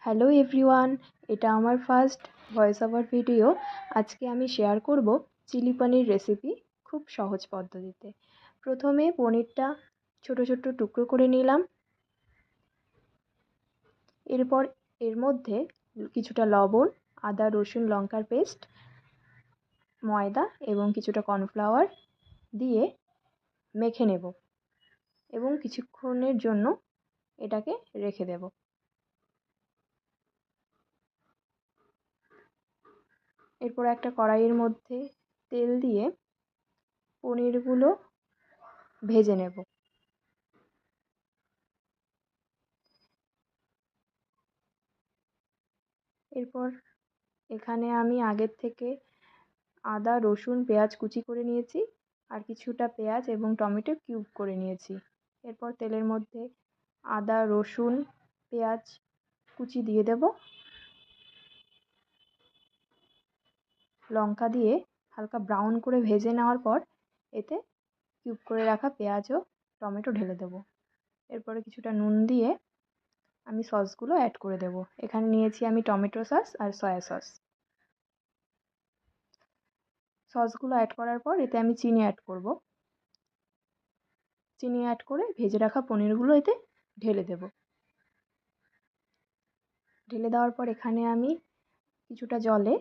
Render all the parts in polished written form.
Hello everyone, এটা আমার first voice over video. আজকে আমি শেয়ার করব চিলি পনির রেসিপি খুব সহজ পদ্ধতিতে। প্রথমে পনিরটা ছোট ছোট টুকরো করে নিলাম। এরপর এর মধ্যে কিছুটা লবণ, আদা রসুন লঙ্কার পেস্ট, ময়দা এবং কিছুটা কর্নফ্লাওয়ার দিয়ে মেখে নেব এবং কিছুক্ষণের জন্য এটাকে রেখে দেব। এরপর একটা কড়াইয়ের মধ্যে তেল দিয়ে পনিরগুলো ভেজে নেব। এরপর এখানে আমি আগের থেকে আদা রসুন পেঁয়াজ কুচি করে নিয়েছি, আর কিছুটা পেঁয়াজ এবং টমেটো কিউব করে নিয়েছি। এরপর তেলের মধ্যে আদা রসুন পেঁয়াজ কুচি দিয়ে দেব, লঙ্কা দিয়ে হালকা ব্রাউন করে ভেজে নেওয়ার পর এতে কিউব করে রাখা পেঁয়াজ ও টমেটো ঢেলে দেব। এরপরে কিছুটা নুন দিয়ে আমি সসগুলো অ্যাড করে দেব। এখানে নিয়েছি আমি টমেটো সস আর সয়া সস। সসগুলো অ্যাড করার পর এতে আমি চিনি অ্যাড করব। চিনি অ্যাড করে ভেজে রাখা পনিরগুলো এতে ঢেলে দেব। ঢেলে দেওয়ার পর এখানে আমি কিছুটা জলে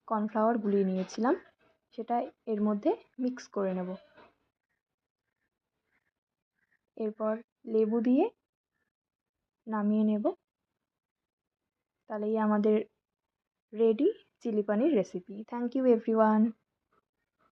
কর্নফ্লাওয়ার গুলিয়ে নিয়েছিলাম, সেটা এর মধ্যে মিক্স করে নেব। এরপর লেবু দিয়ে নামিয়ে নেব। তাহলেই আমাদের ready chilli paneer recipe. Thank you everyone.